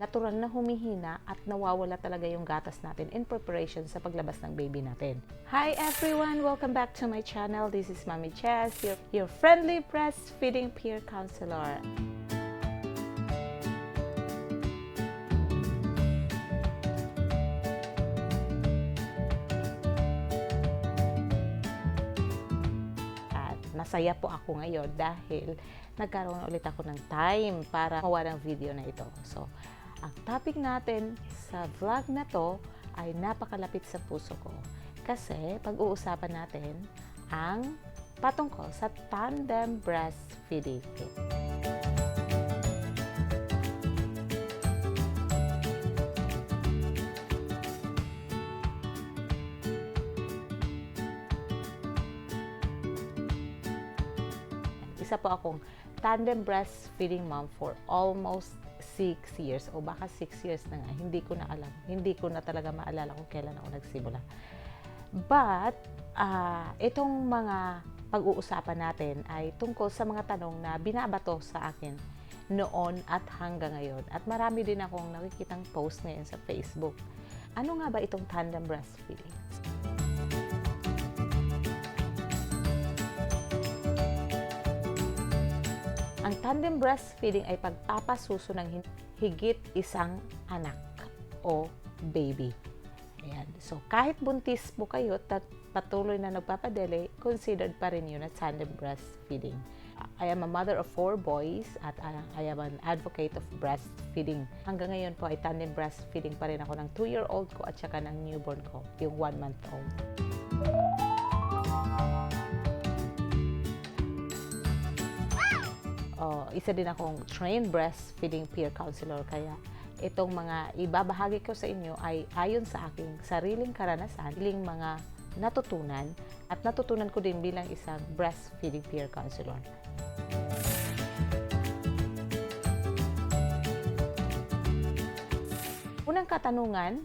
natural na humihina at nawawala talaga yung gatas natin in preparation sa paglabas ng baby natin. Hi everyone! Welcome back to my channel. This is Mommy Chess, your friendly breastfeeding peer counselor. Masaya po ako ngayon dahil nagkaroon ulit ako ng time para gawa ng video na ito. So, ang topic natin sa vlog na to ay napakalapit sa puso ko. Kasi pag-uusapan natin ang patungkol sa tandem breastfeeding. Isa po akong tandem breastfeeding mom for almost 6 years o baka 6 years na nga. Hindi ko na alam. Hindi ko na talaga maalala kung kailan ako nagsimula. But, itong mga pag-uusapan natin ay tungkol sa mga tanong na binabato sa akin noon at hanggang ngayon. At marami din akong nakikitang post ngayon sa Facebook. Ano nga ba itong tandem breastfeeding? Ang tandem breastfeeding ay pagpapasuso ng higit isang anak o baby. Ayan. So, kahit buntis po kayo at patuloy na nagpapadeli, considered pa rin yun at tandem breastfeeding. I am a mother of 4 boys at I am an advocate of breastfeeding. Hanggang ngayon po ay tandem breastfeeding pa rin ako ng 2-year-old ko at saka ng newborn ko, yung 1-month-old. Isa din akong trained breastfeeding peer counselor, kaya itong mga ibabahagi ko sa inyo ay ayon sa aking sariling karanasan, sariling mga natutunan at natutunan ko din bilang isang breastfeeding peer counselor. Unang katanungan,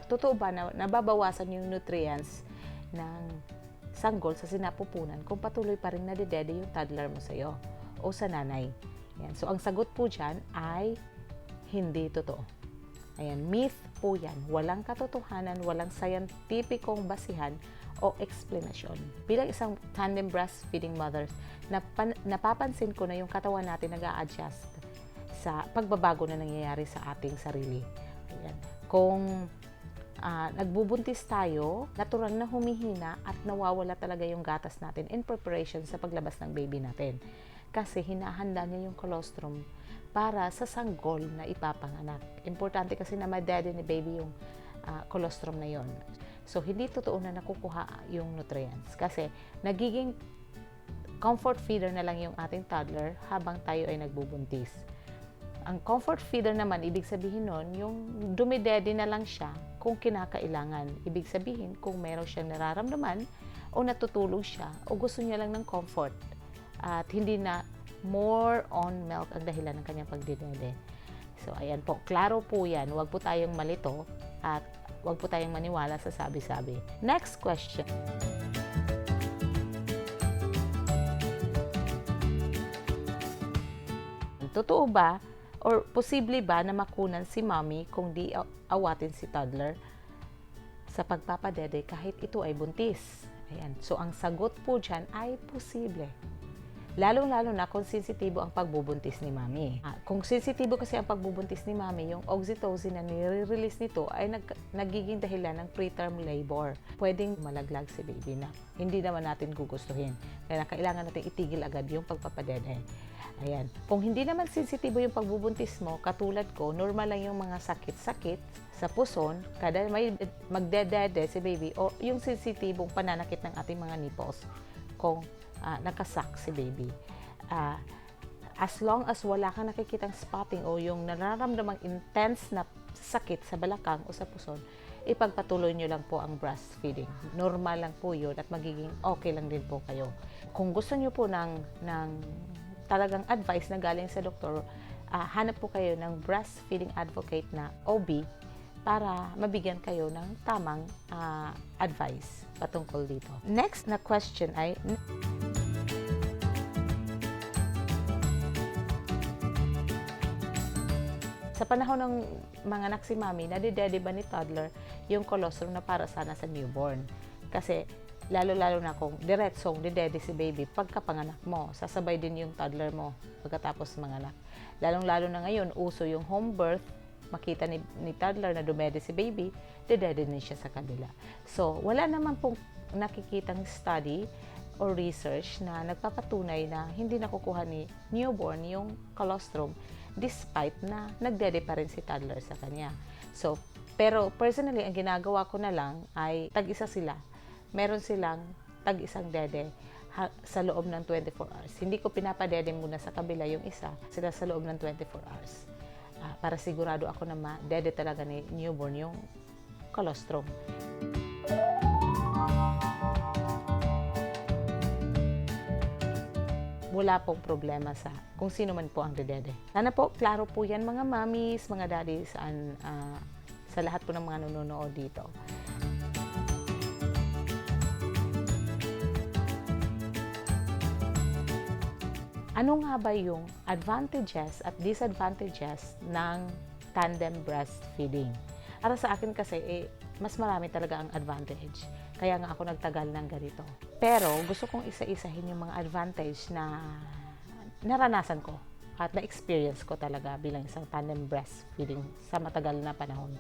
totoo ba na nababawasan yung nutrients ng sanggol sa sinapupunan kung patuloy pa rin nadedede yung toddler mo sa'yo o sa nanay? Yan. So, ang sagot po dyan ay hindi totoo. Ayan, myth po yan. Walang katotohanan, walang scientificong basihan o explanation. Bilang isang tandem breastfeeding mothers, napapansin ko na yung katawan natin nag-a-adjust sa pagbabago na nangyayari sa ating sarili. Ayan. Kung nagbubuntis tayo, natural na humihina at nawawala talaga yung gatas natin in preparation sa paglabas ng baby natin. Kasi hinahanda niya yung colostrum para sa sanggol na ipapanganak. Importante kasi na ma-daddy ni baby yung colostrum na yon. So, hindi totoo na nakukuha yung nutrients. Kasi nagiging comfort feeder na lang yung ating toddler habang tayo ay nagbubuntis. Ang comfort feeder naman, ibig sabihin nun, yung dumidede na lang siya kung kinakailangan. Ibig sabihin, kung meron siyang nararamdaman o natutulog siya o gusto niya lang ng comfort at hindi na more on milk ang dahilan ng kanyang pagdidede. So, ayan po. Klaro po yan. Huwag po tayong malito at huwag po tayong maniwala sa sabi-sabi. Next question. Totoo ba or posible ba na makunan si mommy kung di awatin si toddler sa pagpapadede kahit ito ay buntis? Ayan. So, ang sagot po dyan ay posible. Lalong-lalo na kung sensitibo ang pagbubuntis ni mommy. Kung sensitibo kasi ang pagbubuntis ni mommy, yung oxytocin na nire-release nito ay nagiging dahilan ng preterm labor. Pwedeng malaglag si baby na hindi naman natin gugustuhin. Kaya kailangan natin itigil agad yung pagpapadede. Ayan. Kung hindi naman sensitibo yung pagbubuntis mo, katulad ko, normal lang yung mga sakit-sakit sa puson, kada may magdedede si baby, o yung sensitibong pananakit ng ating mga nipples kung nakasak si baby. As long as wala kang nakikitang spotting o yung nararamdamang intense na sakit sa balakang o sa puson, ipagpatuloy nyo lang po ang breastfeeding. Normal lang po yun at magiging okay lang din po kayo. Kung gusto nyo po ng talagang advice na galing sa doktor, hanap po kayo ng breastfeeding advocate na OB para mabigyan kayo ng tamang advice patungkol dito. Next na question ay, sa panahon ng mga anak si mami, nadidede ba ni toddler yung colostrum na para sana sa newborn? Kasi lalo-lalo na kung diretsong didede si baby pagkapanganak mo, sasabay din yung toddler mo pagkatapos manganak. Lalong-lalo na ngayon, uso yung home birth, makita ni toddler na dumede si baby, didede din siya sa kabila. So, wala naman pong nakikitang study or research na nagpapatunay na hindi nakukuha ni newborn yung colostrum despite na nagdede pa rin si toddler sa kanya. So, pero personally, ang ginagawa ko na lang ay tag-isa sila. Meron silang tag-isang dede sa loob ng 24 hours. Hindi ko pinapadede muna sa kabila yung isa, sila sa loob ng 24 hours. Para sigurado ako na ma-dede talaga ni newborn yung colostrum. Wala pong problema sa kung sino man po ang dedede. Sana po, klaro po yan mga mommies, mga daddies, sa lahat po ng mga nanonood dito. Ano nga ba yung advantages at disadvantages ng tandem breastfeeding? Para sa akin kasi, mas marami talaga ang advantage. Kaya nga ako nagtagal ng ganito. Pero gusto kong isa-isahin yung mga advantage na naranasan ko at na-experience ko talaga bilang isang tandem breastfeeding sa matagal na panahon.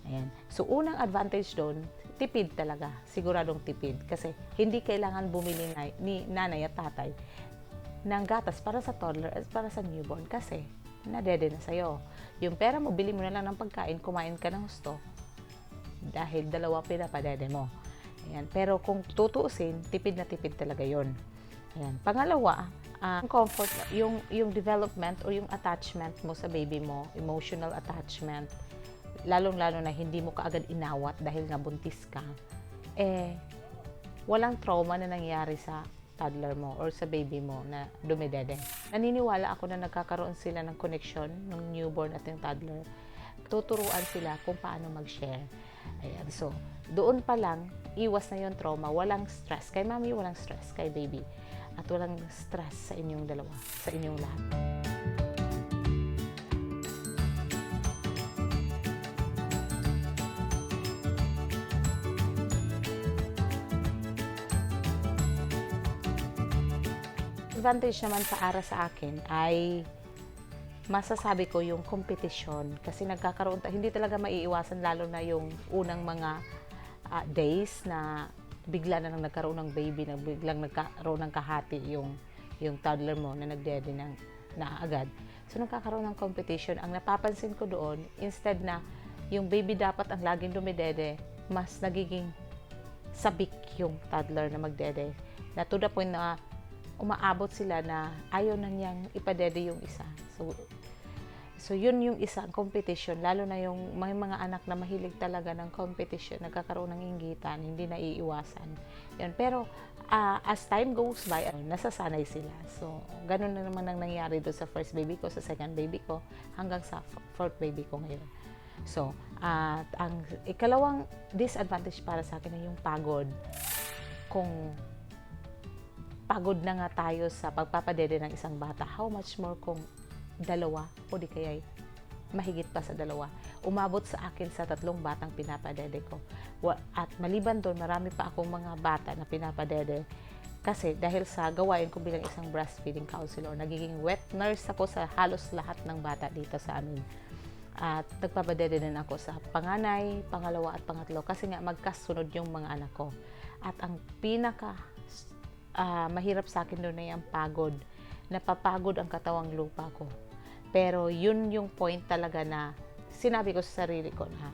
Ayan. So, unang advantage doon, tipid talaga. Siguradong tipid. Kasi hindi kailangan bumili ni nanay at tatay ng gatas para sa toddler at para sa newborn kasi nadede na sa'yo. Yung pera mo, bili mo na lang ng pagkain, kumain ka ng gusto dahil dalawa pinapadede mo. Ayan. Pero kung tutuusin, tipid na tipid talaga yon. Ayan. Pangalawa, comfort, yung development o yung attachment mo sa baby mo, emotional attachment, lalong-lalo na hindi mo kaagad inawat dahil nga buntis ka, walang trauma na nangyari sa toddler mo or sa baby mo na dumidede. Naniniwala ako na nagkakaroon sila ng connection ng newborn at yung toddler. Tuturuan sila kung paano mag-share. Ayan. So, doon pa lang, iwas na yung trauma. Walang stress. Kay mami, walang stress. Kay baby. At walang stress sa inyong dalawa. Sa inyong lahat. Advantage naman para sa akin ay masasabi ko yung kompetisyon kasi nagkakaroon hindi talaga maiiwasan lalo na yung unang mga days na bigla na nang nagkaroon ng baby na biglang nagkaroon ng kahati yung toddler mo na nagdede na agad. So nagkakaroon ng competition. Ang napapansin ko doon, instead na yung baby dapat ang laging dumidede, mas nagiging sabik yung toddler na magdede. Na to the point na umaabot sila na ayaw na niyang ipadede yung isa. So yun yung isang competition, lalo na yung may mga anak na mahilig talaga ng competition, nagkakaroon ng inggitan, hindi na iiwasan. Yan. Pero as time goes by, nasasanay sila. So ganun na naman ang nangyari doon sa first baby ko, sa second baby ko, hanggang sa fourth baby ko ngayon. So, ang ikalawang disadvantage para sa akin ay yung pagod. Kung pagod na nga tayo sa pagpapadede ng isang bata, how much more kung dalawa o di kaya mahigit pa sa dalawa. Umabot sa akin sa 3 batang pinapadede ko. At maliban doon, marami pa akong mga bata na pinapadede kasi dahil sa gawain ko bilang isang breastfeeding counselor, nagiging wet nurse ako sa halos lahat ng bata dito sa amin. At nagpapadede din ako sa panganay, pangalawa at pangatlo kasi nga magkasunod yung mga anak ko. At ang mahirap sa akin doon ay ang pagod. Napapagod ang katawang lupa ko. Pero yun yung point talaga na sinabi ko sa sarili ko na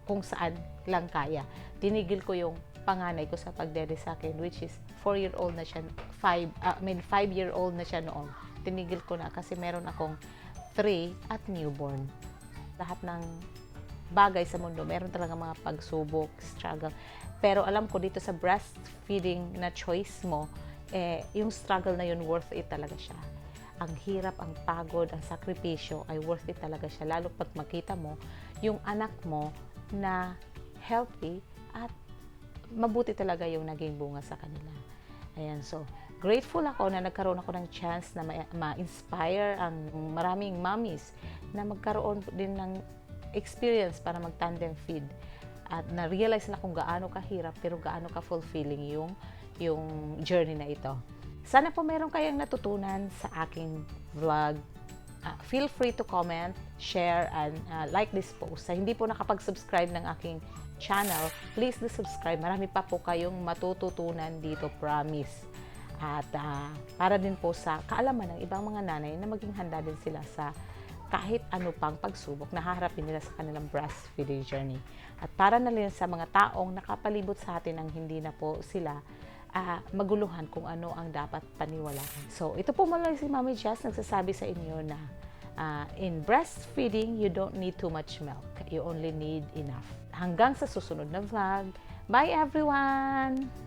kung saan lang kaya. Tinigil ko yung panganay ko sa pagdede sa akin, which is 4-year-old na siya, 5-year-old na siya noon. Tinigil ko na kasi meron akong 3 at newborn. Lahat ng bagay sa mundo, meron talaga mga pagsubok, struggle. Pero alam ko dito sa breastfeeding na choice mo, yung struggle na yun, worth it talaga siya. Ang hirap, ang pagod, ang sakripisyo ay worth it talaga siya. Lalo pag makita mo yung anak mo na healthy at mabuti talaga yung naging bunga sa kanila. Ayan, so grateful ako na nagkaroon ako ng chance na ma-inspire ang maraming mommies na magkaroon din ng experience para mag-tandem feed. At na-realize na kung gaano kahirap pero gaano ka-fulfilling yung journey na ito. Sana po meron kayong natutunan sa aking vlog. Feel free to comment, share, and like this post. Sa hindi po nakapag-subscribe ng aking channel, please do subscribe. Marami pa po kayong matututunan dito, promise. At para din po sa kaalaman ng ibang mga nanay na maging handa din sila sa kahit ano pang pagsubok na haharapin nila sa kanilang breastfeeding journey. At para na rin sa mga taong nakapalibot sa atin ang hindi na po sila maguluhan kung ano ang dapat paniwalaan. So, ito po mula si Mami Jess nagsasabi sa inyo na in breastfeeding, you don't need too much milk. You only need enough. Hanggang sa susunod na vlog. Bye everyone!